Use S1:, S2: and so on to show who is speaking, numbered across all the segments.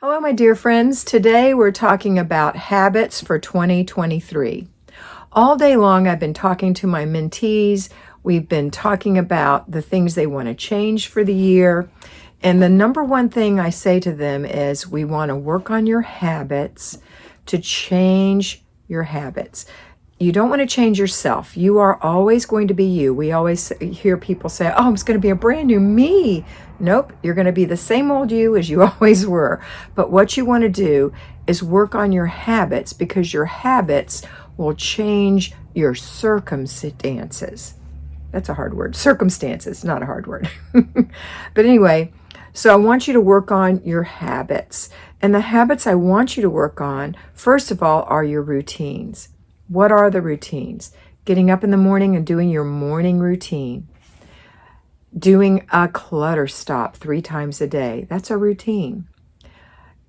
S1: Hello, my dear friends. Today we're talking about habits for 2023. All day long, I've been talking to my mentees. We've been talking about the things they want to change for the year. And the number one thing I say to them is we want to work on your habits to change your habits. You don't want to change yourself. You are always going to be you. We always hear people say, oh, it's going to be a brand new me. Nope, you're going to be the same old you as you always were. But what you want to do is work on your habits, because your habits will change your circumstances. That's a hard word. Circumstances, not a hard word. But anyway, so I want you to work on your habits. And the habits I want you to work on, first of all, are your routines. What are the routines? Getting up in the morning and doing your morning routine. Doing a clutter stop 3 times a day. That's a routine.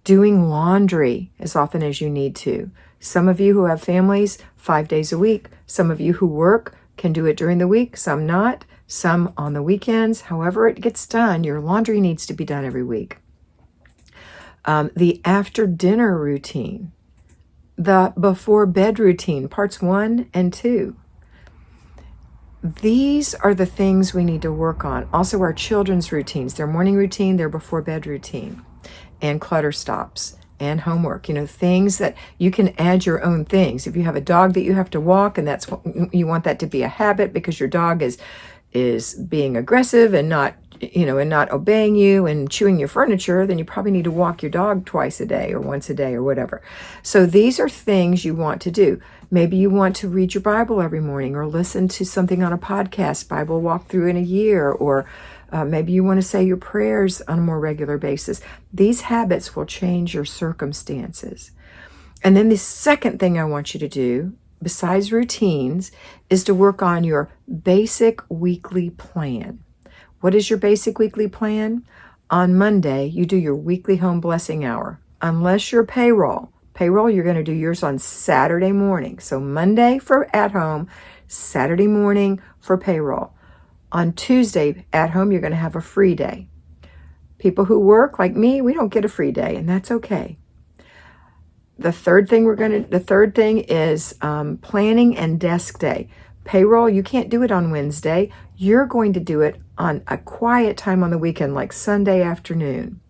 S1: Doing laundry as often as you need to. Some of you who have families, 5 days a week. Some of you who work can do it during the week, some not. Some on the weekends. However it gets done, your laundry needs to be done every week. The after dinner routine. The before bed routine, parts 1 and 2. These are the things we need to work on. Also, our children's routines, their morning routine, their before bed routine, and clutter stops and homework. Things that you can add your own things. If you have a dog that you have to walk, and that's what you want that to be a habit because your dog is being aggressive and not obeying you and chewing your furniture, then you probably need to walk your dog twice a day or once a day or whatever. So these are things you want to do. Maybe you want to read your Bible every morning or listen to something on a podcast, Bible walkthrough in a year, or maybe you want to say your prayers on a more regular basis. These habits will change your circumstances. And then the second thing I want you to do, besides routines, is to work on your basic weekly plan. What is your basic weekly plan? On Monday, you do your weekly home blessing hour. Unless you're payroll, you're going to do yours on Saturday morning. So Monday for at home, Saturday morning for payroll. On Tuesday at home, you're going to have a free day. People who work like me, we don't get a free day, and that's okay. The third thing is planning and desk day. Payroll, you can't do it on Wednesday. You're going to do it on a quiet time on the weekend, like Sunday afternoon.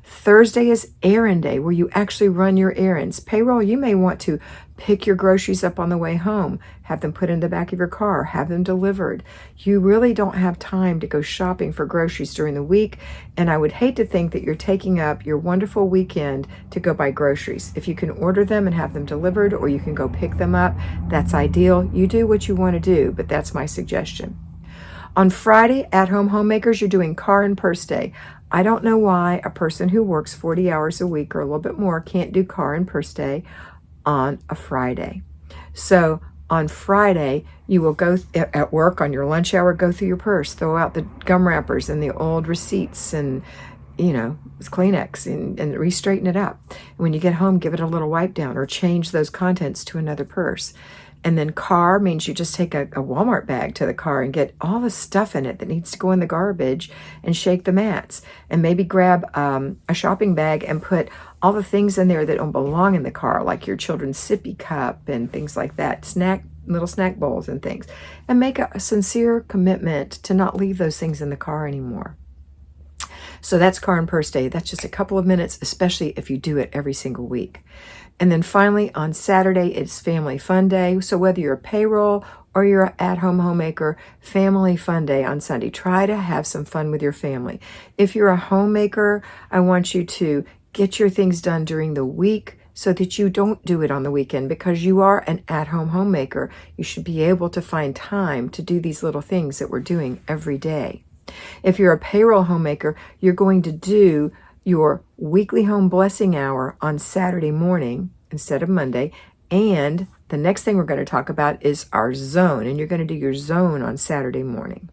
S1: Thursday is errand day, where you actually run your errands. Payroll, you may want to pick your groceries up on the way home, have them put in the back of your car, have them delivered. You really don't have time to go shopping for groceries during the week, and I would hate to think that you're taking up your wonderful weekend to go buy groceries. If you can order them and have them delivered, or you can go pick them up, that's ideal. You do what you want to do, but that's my suggestion. On Friday, at-home homemakers, you're doing car and purse day. I don't know why a person who works 40 hours a week or a little bit more can't do car and purse day on a Friday. So on Friday, you will go at work on your lunch hour, go through your purse, throw out the gum wrappers and the old receipts and Kleenex and re-straighten it up. And when you get home, give it a little wipe down or change those contents to another purse. And then car means you just take a Walmart bag to the car and get all the stuff in it that needs to go in the garbage and shake the mats. And maybe grab a shopping bag and put all the things in there that don't belong in the car, like your children's sippy cup and things like that, little snack bowls and things. And make a sincere commitment to not leave those things in the car anymore. So that's car and purse day. That's just a couple of minutes, especially if you do it every single week. And then finally, on Saturday, it's family fun day. So whether you're a payroll or you're an at-home homemaker, family fun day on Sunday. Try to have some fun with your family. If you're a homemaker, I want you to get your things done during the week so that you don't do it on the weekend, because you are an at-home homemaker. You should be able to find time to do these little things that we're doing every day. If you're a payroll homemaker, you're going to do your weekly home blessing hour on Saturday morning instead of Monday. And the next thing we're going to talk about is our zone. And you're going to do your zone on Saturday morning.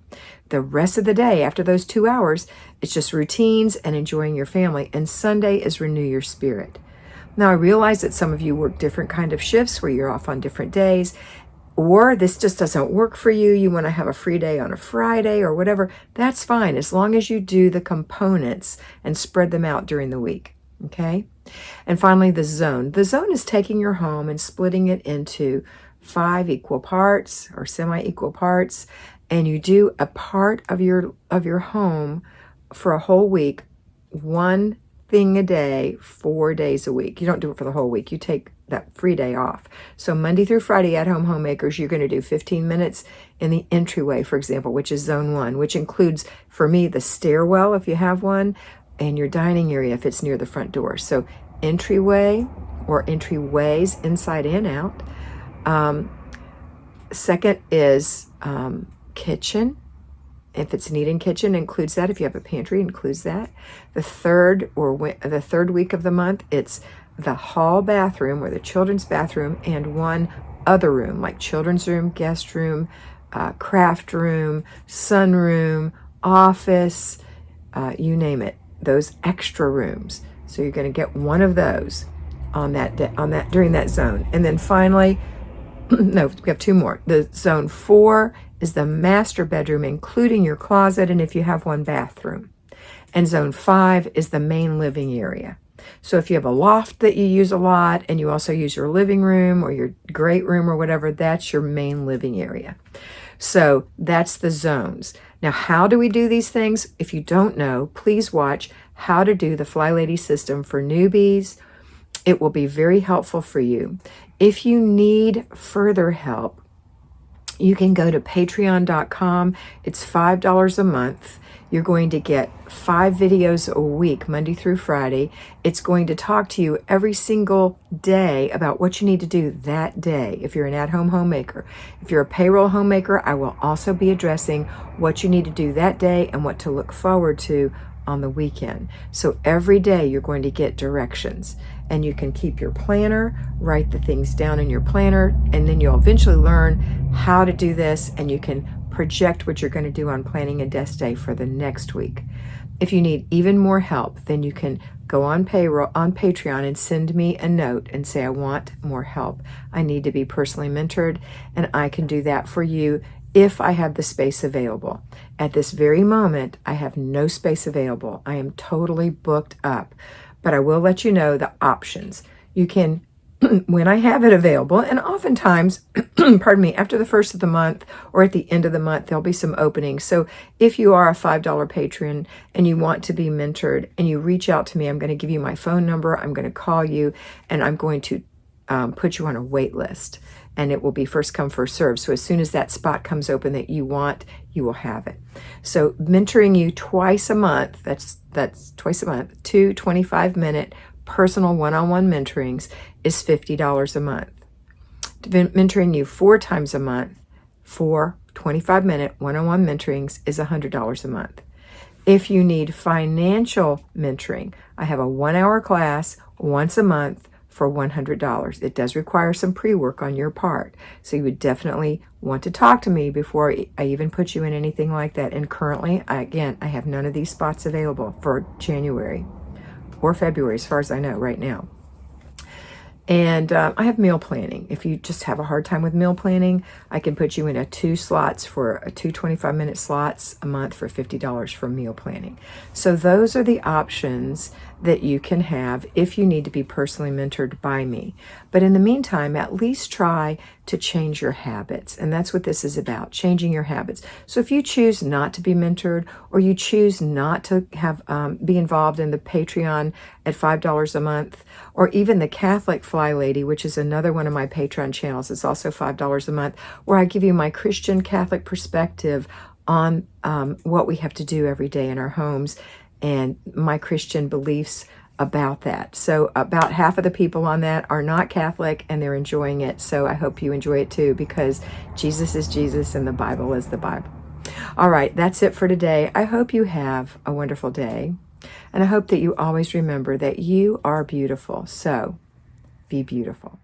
S1: The rest of the day, after those 2 hours, it's just routines and enjoying your family. And Sunday is renew your spirit. Now, I realize that some of you work different kind of shifts where you're off on different days. or this just doesn't work for you, you want to have a free day on a Friday or whatever, that's fine as long as you do the components and spread them out during the week. Okay? And finally, the zone. The zone is taking your home and splitting it into 5 equal parts or semi-equal parts, and you do a part of your home for a whole week, one thing a day, 4 days a week. You don't do it for the whole week. You take that free day off. So Monday through Friday at home homemakers, you're going to do 15 minutes in the entryway, for example, which is zone 1, which includes, for me, the stairwell if you have one, and your dining area if it's near the front door. So entryway or entryways, inside and out. Second is kitchen. If it's neat in kitchen, includes that. If you have a pantry, includes that. The third week of the month, it's the hall bathroom or the children's bathroom and one other room, like children's room, guest room, craft room, sunroom, office, you name it. Those extra rooms. So you're going to get one of those on that during that zone. And then finally, no, we have 2 more. The zone 4 is the master bedroom, including your closet, and if you have one, bathroom. And zone 5 is the main living area. So if you have a loft that you use a lot, and you also use your living room or your great room or whatever, that's your main living area. So that's the zones. Now, how do we do these things? If you don't know, please watch How to Do the Flylady System for Newbies. It will be very helpful for you. If you need further help, you can go to patreon.com. It's $5 a month. You're going to get 5 videos a week, Monday through Friday. It's going to talk to you every single day about what you need to do that day. If you're an at-home homemaker, if you're a payroll homemaker, I will also be addressing what you need to do that day and what to look forward to on the weekend. So every day you're going to get directions, and you can keep your planner, write the things down in your planner, and then you'll eventually learn how to do this, and you can project what you're going to do on planning a desk day for the next week. If you need even more help, then you can go on Patreon and send me a note and say, I want more help. I need to be personally mentored, and I can do that for you if I have the space available. At this very moment, I have no space available. I am totally booked up, but I will let you know the options. You can, when I have it available, and oftentimes, pardon me, after the first of the month or at the end of the month, there'll be some openings. So if you are a $5 patron and you want to be mentored and you reach out to me, I'm going to give you my phone number. I'm going to call you, and I'm going to put you on a wait list, and it will be first come, first serve. So as soon as that spot comes open that you want, you will have it. So mentoring you twice a month, that's twice a month, 2 25-minute personal one-on-one mentorings is $50 a month. Mentoring you 4 times a month for 25-minute one-on-one mentorings is $100 a month. If you need financial mentoring, I have a 1-hour class once a month for $100. It does require some pre-work on your part. So you would definitely want to talk to me before I even put you in anything like that. And currently, I have none of these spots available for January or February, as far as I know right now. And I have meal planning. If you just have a hard time with meal planning, I can put you in 2 slots for 2 25-minute slots a month for $50 for meal planning. So those are the options that you can have if you need to be personally mentored by me. But in the meantime, at least try to change your habits. And that's what this is about, changing your habits. So if you choose not to be mentored, or you choose not to have be involved in the Patreon at $5 a month, or even the Catholic Flylady, which is another one of my Patreon channels, it's also $5 a month, where I give you my Christian Catholic perspective on what we have to do every day in our homes and my Christian beliefs about that. So about half of the people on that are not Catholic, and they're enjoying it. So I hope you enjoy it too, because Jesus is Jesus and the Bible is the Bible. All right, that's it for today. I hope you have a wonderful day, and I hope that you always remember that you are beautiful. So be beautiful.